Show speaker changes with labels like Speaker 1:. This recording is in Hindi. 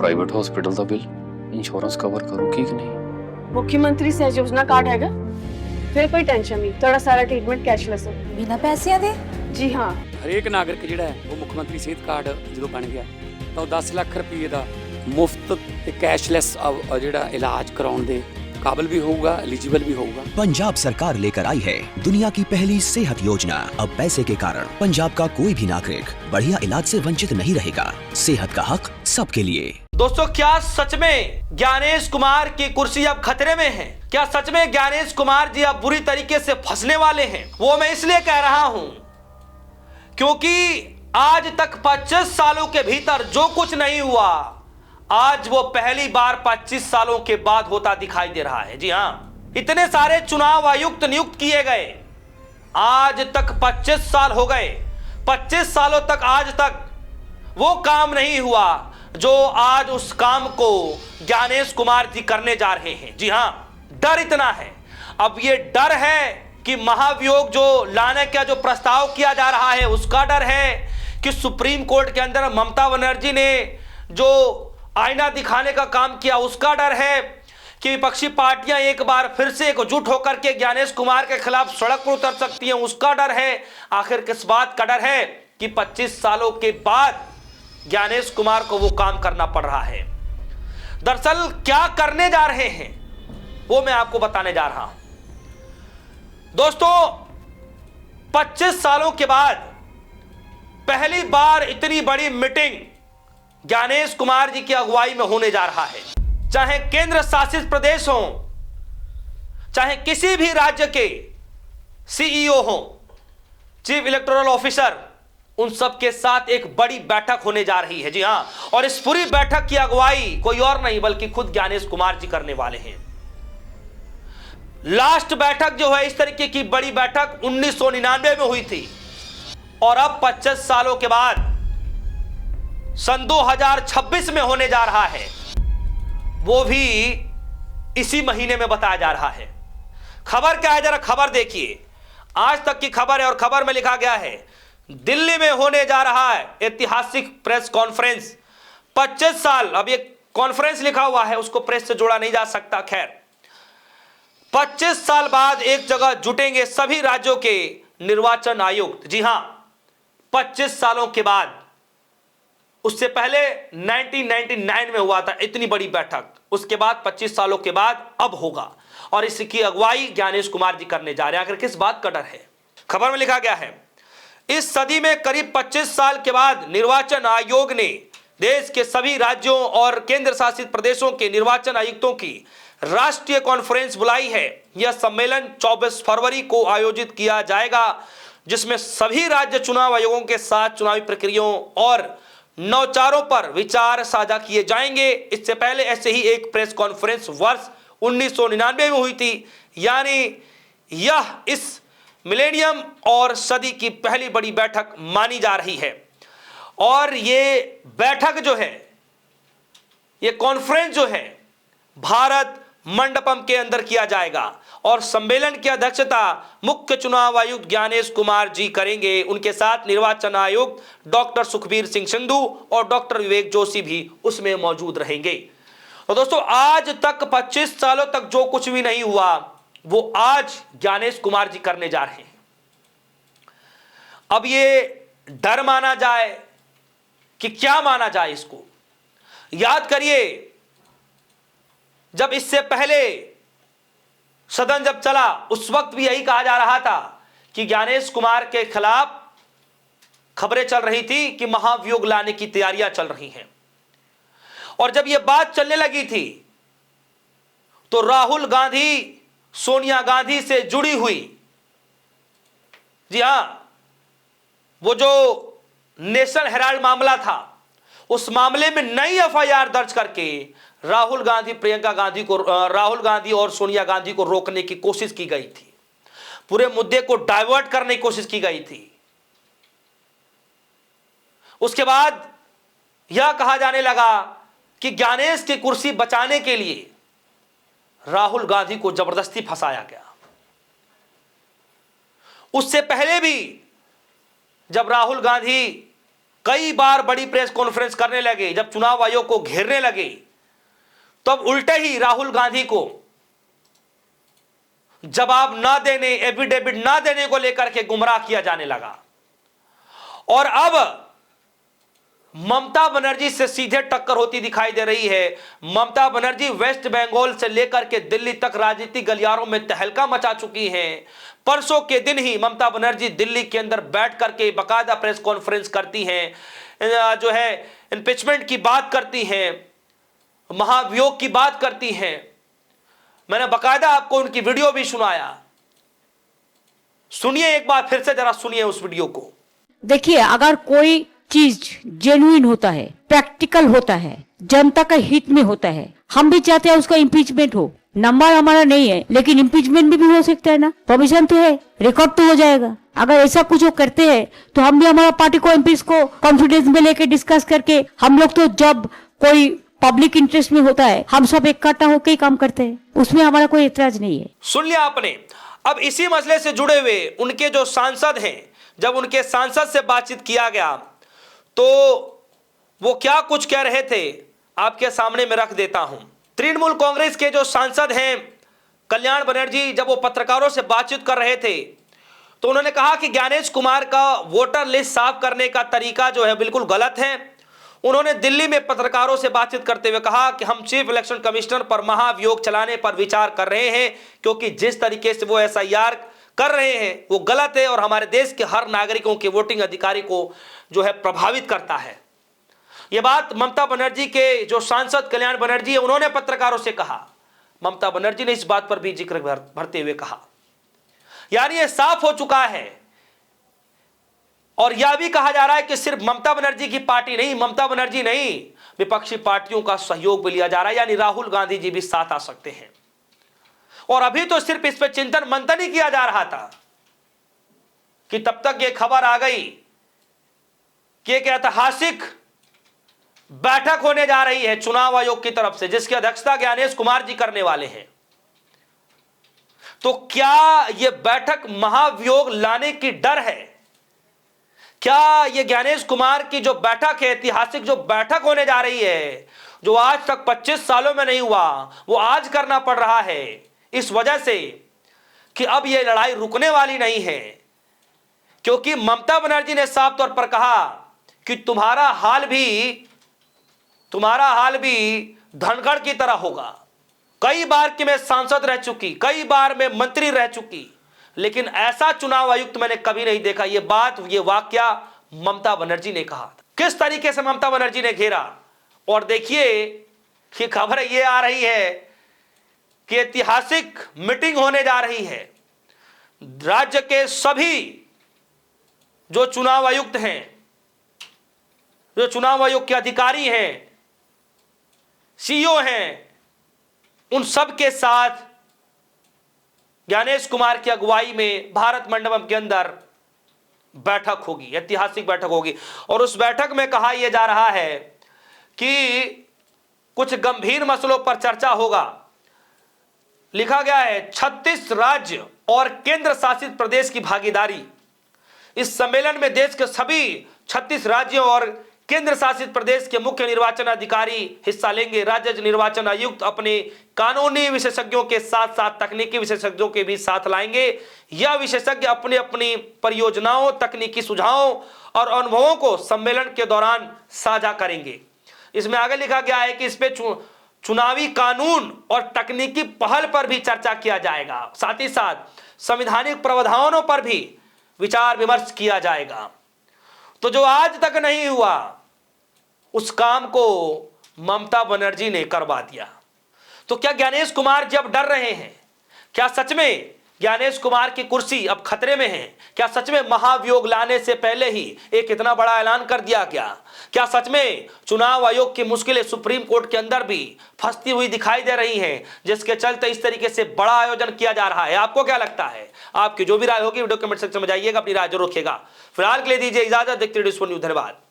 Speaker 1: प्राइवेट हॉस्पिटल का बिल इंश्योरेंस कवर करूगी कि नहीं?
Speaker 2: मुख्यमंत्री सहज योजना कार्ड हैगा, फिर कोई टेंशन नहीं, थोड़ा सारा ट्रीटमेंट कैशलेस है।
Speaker 3: बिना पैसिਆਂ ਦੇ?
Speaker 2: जी हाँ।
Speaker 4: ਹਰੇਕ ਨਾਗਰਿਕ ਜਿਹੜਾ ਹੈ ਉਹ ਮੁੱਖ ਮੰਤਰੀ ਸਿਹਤ ਕਾਰਡ ਜਦੋਂ ਬਣ ਗਿਆ ਤਾਂ ਉਹ 10 ਲੱਖ ਰੁਪਏ ਦਾ ਮੁਫਤ ਤੇ ਕੈਸ਼ਲੈਸ ਜਿਹੜਾ ਇਲਾਜ ਕਰਾਉਣ ਦੇ काबिल भी होगा, एलिजिबल भी होगा।
Speaker 5: पंजाब सरकार लेकर आई है दुनिया की पहली सेहत योजना। अब पैसे के कारण पंजाब का कोई भी नागरिक बढ़िया इलाज से वंचित नहीं रहेगा। सेहत का हक सबके लिए।
Speaker 6: दोस्तों, क्या सच में ज्ञानेश कुमार की कुर्सी अब खतरे में है? क्या सच में ज्ञानेश कुमार जी अब बुरी तरीके से फंसने वाले हैं? वो मैं इसलिए कह रहा हूं क्योंकि आज तक 25 सालों के भीतर जो कुछ नहीं हुआ, आज वो पहली बार 25 सालों के बाद होता दिखाई दे रहा है। जी हां, इतने सारे चुनाव आयुक्त नियुक्त किए गए, आज तक 25 साल हो गए, 25 सालों तक आज तक वो काम नहीं हुआ जो आज उस काम को ज्ञानेश कुमार जी करने जा रहे हैं। जी हां, डर इतना है, अब ये डर है कि महाभियोग जो लाने का जो प्रस्ताव किया जा रहा है उसका डर है कि सुप्रीम कोर्ट के अंदर ममता बनर्जी ने जो आईना दिखाने का काम किया उसका डर है कि विपक्षी पार्टियां एक बार फिर से एकजुट होकर के ज्ञानेश कुमार के खिलाफ सड़क पर उतर सकती हैं, उसका डर है। आखिर किस बात का डर है कि 25 सालों के बाद ज्ञानेश कुमार को वो काम करना पड़ रहा है। दरअसल क्या करने जा रहे हैं वो मैं आपको बताने जा रहा हूं। दोस्तों, 25 सालों के बाद पहली बार इतनी बड़ी मीटिंग ज्ञानेश कुमार जी की अगुवाई में होने जा रहा है। चाहे केंद्र शासित प्रदेश हो, चाहे किसी भी राज्य के सीईओ हो, चीफ इलेक्टोरल ऑफिसर, उन सब के साथ एक बड़ी बैठक होने जा रही है। जी हां, और इस पूरी बैठक की अगुवाई कोई और नहीं बल्कि खुद ज्ञानेश कुमार जी करने वाले हैं। लास्ट बैठक जो है इस तरीके की बड़ी बैठक 1999 में हुई थी और अब 25 सालों के बाद सन 2026 में होने जा रहा है, वो भी इसी महीने में बताया जा रहा है। खबर क्या है, जरा खबर देखिए। आज तक की खबर है और खबर में लिखा गया है दिल्ली में होने जा रहा है ऐतिहासिक प्रेस कॉन्फ्रेंस। 25 साल, अब ये कॉन्फ्रेंस लिखा हुआ है, उसको प्रेस से जोड़ा नहीं जा सकता। खैर, 25 साल बाद एक जगह जुटेंगे सभी राज्यों के निर्वाचन आयुक्त। जी हां, 25 सालों के बाद। उससे पहले 1999 में हुआ था इतनी बड़ी बैठक, उसके बाद 25 सालों के बाद अब होगा और इसकी अगुवाई ज्ञानेश कुमार जी करने जा रहे हैं। आखिर किस बात का डर है? खबर में लिखा गया है इस सदी में करीब 25 साल के बाद निर्वाचन आयोग ने देश के सभी राज्यों और केंद्र शासित प्रदेशों के निर्वाचन आयुक्तों की राष्ट्रीय कॉन्फ्रेंस बुलाई है। यह सम्मेलन 24 फरवरी को आयोजित किया जाएगा, जिसमें सभी राज्य चुनाव आयोगों के साथ चुनावी प्रक्रियाओं और नौचारों पर विचार साझा किए जाएंगे। इससे पहले ऐसे ही एक प्रेस कॉन्फ्रेंस वर्ष 1999 में हुई थी, यानी यह इस मिलेनियम और सदी की पहली बड़ी बैठक मानी जा रही है। और ये बैठक जो है, ये कॉन्फ्रेंस जो है, भारत मंडपम के अंदर किया जाएगा और सम्मेलन की अध्यक्षता मुख्य चुनाव आयुक्त ज्ञानेश कुमार जी करेंगे। उनके साथ निर्वाचन आयुक्त डॉक्टर सुखबीर सिंह सिंधु और डॉक्टर विवेक जोशी भी उसमें मौजूद रहेंगे। और दोस्तों, आज तक 25 सालों तक जो कुछ भी नहीं हुआ वो आज ज्ञानेश कुमार जी करने जा रहे हैं। अब ये डर माना जाए कि क्या माना जाए, इसको याद करिए। जब इससे पहले सदन जब चला उस वक्त भी यही कहा जा रहा था कि ज्ञानेश कुमार के खिलाफ खबरें चल रही थी कि महाभियोग लाने की तैयारियां चल रही हैं। और जब यह बात चलने लगी थी तो राहुल गांधी सोनिया गांधी से जुड़ी हुई, जी हां, वो जो नेशनल हेराल्ड मामला था, उस मामले में नई एफआईआर दर्ज करके राहुल गांधी और सोनिया गांधी को रोकने की कोशिश की गई थी। पूरे मुद्दे को डाइवर्ट करने की कोशिश की गई थी। उसके बाद यह कहा जाने लगा कि ज्ञानेश की कुर्सी बचाने के लिए राहुल गांधी को जबरदस्ती फंसाया गया। उससे पहले भी जब राहुल गांधी कई बार बड़ी प्रेस कॉन्फ्रेंस करने लगे, जब चुनाव आयोग को घेरने लगे तब उल्टे ही राहुल गांधी को जवाब ना देने, एफिडेविट ना देने को लेकर के गुमराह किया जाने लगा। और अब ममता बनर्जी से सीधे टक्कर होती दिखाई दे रही है। ममता बनर्जी वेस्ट बंगाल से लेकर के दिल्ली तक राजनीतिक गलियारों में तहलका मचा चुकी हैं। परसों के दिन ही ममता बनर्जी दिल्ली के अंदर बैठ करके बाकायदा प्रेस कॉन्फ्रेंस करती हैं, जो है इम्पीचमेंट की बात करती हैं, महाभियोग की बात करती हैं। मैंने बाकायदा आपको उनकी वीडियो भी सुनाया, सुनिए एक बार फिर से, जरा सुनिए उस वीडियो को।
Speaker 3: देखिए, अगर कोई चीज जेन्युइन होता है, प्रैक्टिकल होता है, जनता का हित में होता है, हम भी चाहते हैं उसका इम्पीचमेंट हो। नंबर हमारा नहीं है, लेकिन इम्पीचमेंट भी हो सकता है ना, परमिशन तो है, रिकॉर्ड तो हो जाएगा। अगर ऐसा कुछ वो करते हैं तो हम भी हमारा पार्टी को एमपीज को कॉन्फिडेंस में लेके डिस्कस करके, हम लोग तो जब कोई पब्लिक इंटरेस्ट में होता है हम सब इकट्ठा होकर ही काम करते हैं, उसमें हमारा कोई एतराज नहीं है।
Speaker 6: सुन लिया आपने। अब इसी मसले से जुड़े हुए उनके जो सांसद हैं, जब उनके सांसद से बातचीत किया गया तो वो क्या कुछ कह रहे थे आपके सामने में रख देता हूं। तृणमूल कांग्रेस के जो सांसद हैं कल्याण बनर्जी, जब वो पत्रकारों से बातचीत कर रहे थे तो उन्होंने कहा कि ज्ञानेश कुमार का वोटर लिस्ट साफ करने का तरीका जो है बिल्कुल गलत है। उन्होंने दिल्ली में पत्रकारों से बातचीत करते हुए कहा कि हम चीफ इलेक्शन कमिश्नर पर महाभियोग चलाने पर विचार कर रहे हैं, क्योंकि जिस तरीके से वो एसआईआर कर रहे हैं वो गलत है और हमारे देश के हर नागरिकों के वोटिंग अधिकारी को जो है प्रभावित करता है। ये बात ममता बनर्जी के जो सांसद कल्याण बनर्जी है उन्होंने पत्रकारों से कहा। ममता बनर्जी ने इस बात पर भी जिक्र भरते हुए कहा, यानी ये साफ हो चुका है। और यह भी कहा जा रहा है कि सिर्फ ममता बनर्जी की पार्टी नहीं, ममता बनर्जी नहीं, विपक्षी पार्टियों का सहयोग भी लिया जा रहा है, यानी राहुल गांधी जी भी साथ आ सकते हैं। और अभी तो सिर्फ इस पर चिंतन मंथन ही किया जा रहा था कि तब तक यह खबर आ गई कि एक ऐतिहासिक बैठक होने जा रही है चुनाव आयोग की तरफ से, जिसकी अध्यक्षता ज्ञानेश कुमार जी करने वाले हैं। तो क्या यह बैठक महाभियोग लाने की डर है? क्या यह ज्ञानेश कुमार की जो बैठक है, ऐतिहासिक जो बैठक होने जा रही है, जो आज तक 25 सालों में नहीं हुआ, वो आज करना पड़ रहा है इस वजह से कि अब यह लड़ाई रुकने वाली नहीं है? क्योंकि ममता बनर्जी ने साफ तौर पर कहा कि तुम्हारा हाल भी धनगढ़ की तरह होगा। कई बार कि मैं सांसद रह चुकी, कई बार मैं मंत्री रह चुकी, लेकिन ऐसा चुनाव आयुक्त मैंने कभी नहीं देखा। ये वाक्या ममता बनर्जी ने कहा। किस तरीके से ममता बनर्जी ने घेरा। और देखिए कि खबर ये आ रही है कि ऐतिहासिक मीटिंग होने जा रही है। राज्य के सभी जो चुनाव आयुक्त हैं, जो चुनाव आयोग के अधिकारी हैं, सीईओ हैं, उन सब के साथ ज्ञानेश कुमार की अगुवाई में भारत मंडपम के अंदर बैठक होगी, ऐतिहासिक बैठक होगी। और उस बैठक में कहा यह जा रहा है कि कुछ गंभीर मसलों पर चर्चा होगा। लिखा गया है 36 राज्य और केंद्र शासित प्रदेश की भागीदारी। इस सम्मेलन में देश के सभी 36 राज्यों और केंद्र शासित प्रदेश के मुख्य निर्वाचन अधिकारी हिस्सा लेंगे। राज्य निर्वाचन आयुक्त अपने कानूनी विशेषज्ञों के साथ साथ तकनीकी विशेषज्ञों के भी साथ लाएंगे। यह विशेषज्ञ अपनी अपनी परियोजनाओं, तकनीकी सुझावों और अनुभवों को सम्मेलन के दौरान साझा करेंगे। इसमें आगे लिखा गया है कि इस पे चुनावी कानून और तकनीकी पहल पर भी चर्चा किया जाएगा। साथ ही साथ संवैधानिक प्रावधानों पर भी विचार विमर्श किया जाएगा। तो जो आज तक नहीं हुआ उस काम को ममता बनर्जी ने करवा दिया। तो क्या ज्ञानेश कुमार जी अब डर रहे हैं? क्या सच में ज्ञानेश कुमार की कुर्सी अब खतरे में है? क्या सच में महाभियोग लाने से पहले ही एक इतना बड़ा ऐलान कर दिया गया? क्या सच में चुनाव आयोग की मुश्किलें सुप्रीम कोर्ट के अंदर भी फंसती हुई दिखाई दे रही हैं, जिसके चलते इस तरीके से बड़ा आयोजन किया जा रहा है? आपको क्या लगता है? आपकी जो भी राय होगी वीडियो कमेंट सेक्शन में जाइएगा, अपनी राय जरूर रखिएगा। फिलहाल के लिए दीजिए इजाजत। देखते रहिए न्यूज़। धन्यवाद।